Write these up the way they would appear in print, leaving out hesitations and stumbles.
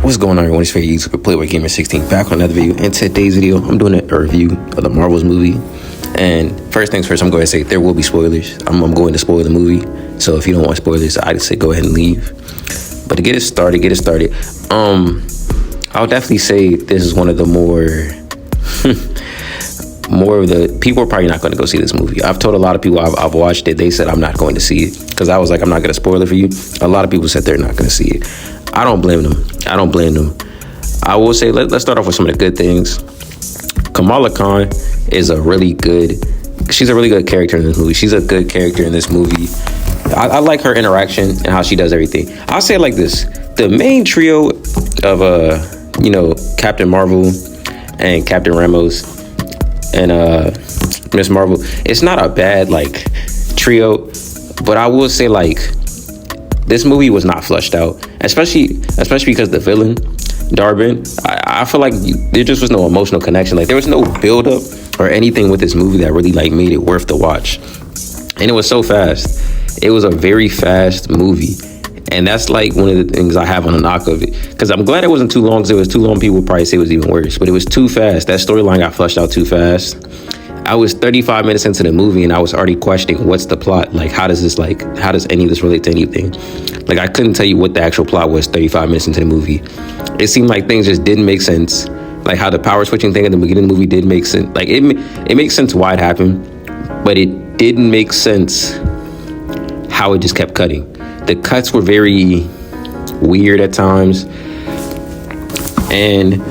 What's going on, everyone? It's favorite YouTuber Playboy Gamer 16 back on another video. In today's video, I'm doing a review of the Marvels movie. And first things first, I'm going to say there will be spoilers. I'm going to spoil the movie. So if you don't want spoilers, I'd say go ahead and leave. But to get it started, I'll definitely say this is one of the more of the people are probably not going to go see this movie. I've told a lot of people I've watched it. They said I'm not going to see it because I was like, I'm not going to spoil it for you. A lot of people said they're not going to see it. I don't blame them. I will say, let's start off with some of the good things. Kamala Khan is she's a really good character in this movie. She's a good character in this movie. I like her interaction and how she does everything. I'll say it like this. The main trio of, Captain Marvel and Captain Ramos and Miss Marvel, it's not a bad, trio. But I will say, this movie was not fleshed out, especially because the villain, Darben, I feel like there just was no emotional connection. There was no build up or anything with this movie that really made it worth the watch. And it was so fast. It was a very fast movie. And that's one of the things I have on the knock of it. Because I'm glad it wasn't too long, because if it was too long, people would probably say it was even worse. But it was too fast. That storyline got fleshed out too fast. I was 35 minutes into the movie and I was already questioning what's the plot. How does any of this relate to anything? I couldn't tell you what the actual plot was 35 minutes into the movie. It seemed like things just didn't make sense. How the power switching thing at the beginning of the movie did make sense. It makes sense why it happened, but it didn't make sense how it just kept cutting. The cuts were very weird at times. And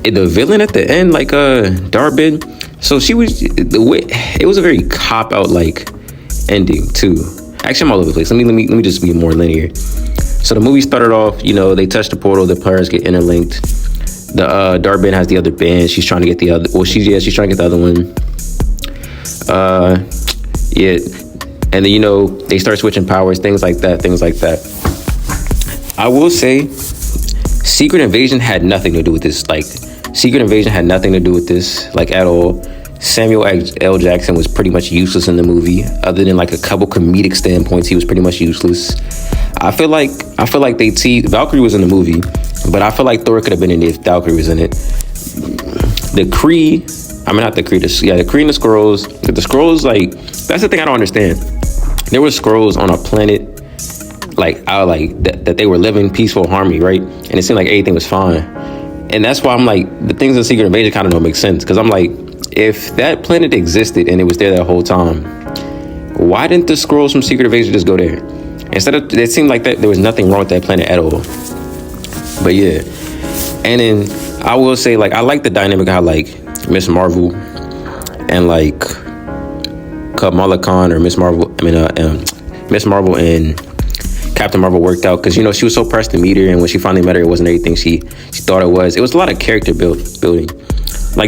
the villain at the end, Darben, so it was a very cop-out ending too. Actually, I'm all over the place. Let me just be more linear. So the movie started off, they touch the portal, the players get interlinked. The Darben has the other band. She's trying to get the other. Well, she's trying to get the other one. And then they start switching powers, things like that. I will say, Secret Invasion had nothing to do with this. At all. Samuel L. Jackson was pretty much useless in the movie. Other than a couple comedic standpoints, he was pretty much useless. I feel like Valkyrie was in the movie, but I feel like Thor could have been in it if Valkyrie was in it. The Kree and the Skrulls. The Skrulls, that's the thing I don't understand. There were Skrulls on a planet that they were living peaceful harmony, right? And it seemed like everything was fine. And that's why I'm the things in Secret Invasion kind of don't make sense. Because I'm if that planet existed and it was there that whole time, why didn't the Skrulls from Secret Invasion just go there? It seemed like that there was nothing wrong with that planet at all. But yeah. And then I will say, I like the dynamic how Miss Marvel and Kamala Khan or Miss Marvel and Captain Marvel worked out, because she was so pressed to meet her, and when she finally met her, it wasn't everything she thought it was. It was a lot of character building.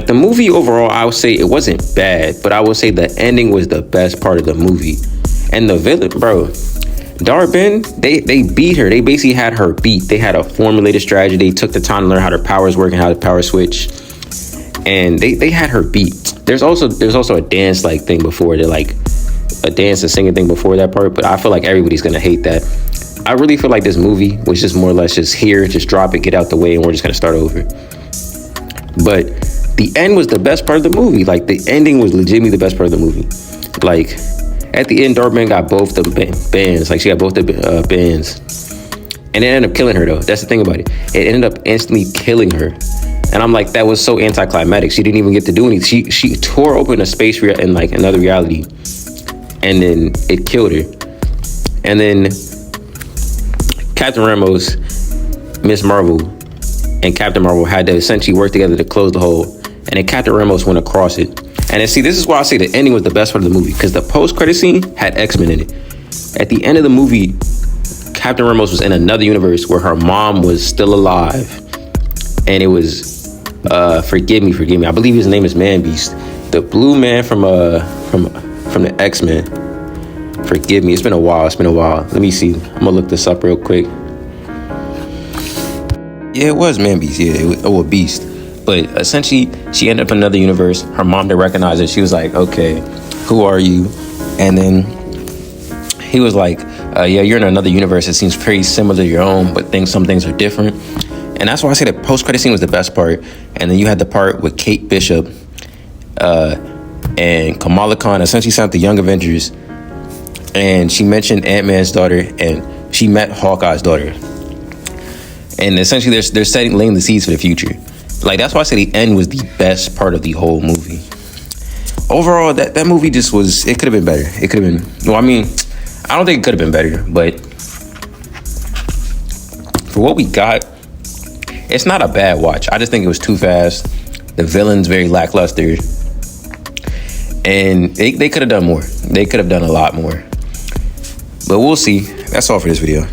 The movie overall, I would say it wasn't bad, but I would say the ending was the best part of the movie. And the villain, bro, Darben, they beat her. They basically had her beat. They had a formulated strategy. They took the time to learn how their powers work and how to power switch, and they had her beat. There's also a dance thing before a dance and singing thing before that part, but I feel like everybody's gonna hate that. I really feel like this movie was just more or less just here, just drop it, get out the way, and we're just gonna start over. But the end was the best part of the movie. The ending was legitimately the best part of the movie. At the end, Darben got both the bands. She got both the bands, and it ended up killing her though. That's the thing about it. It ended up instantly killing her. And I'm that was so anticlimactic. She didn't even get to do anything. She tore open a space in another reality, and then it killed her. And then Captain Ramos, Miss Marvel, and Captain Marvel had to essentially work together to close the hole. And then Captain Ramos went across it. And then, see, this is why I say the ending was the best part of the movie, because the post-credit scene had X-Men in it. At the end of the movie, Captain Ramos was in another universe where her mom was still alive. And it was, forgive me. I believe his name is Man Beast, the blue man from the X-Men. Forgive me. It's been a while. Let me see. I'm gonna look this up real quick. Yeah, it was Man Beast. Yeah, it was Beast. But essentially, she ended up in another universe. Her mom didn't recognize it. She was like, "Okay, who are you?" And then he was like, yeah, you're in another universe. It seems pretty similar to your own, but some things are different. And that's why I say the post-credit scene was the best part. And then you had the part with Kate Bishop and Kamala Khan essentially sent the Young Avengers. And she mentioned Ant-Man's daughter, and she met Hawkeye's daughter. And essentially they're laying the seeds for the future. Like, that's why I say the end was the best part of the whole movie. Overall, that movie just was, it could have been better. It could have been, well, I mean, I don't think it could have been better, but for what we got, it's not a bad watch. I just think it was too fast. The villain's very lackluster. And they could have done more. They could have done a lot more. But we'll see. That's all for this video.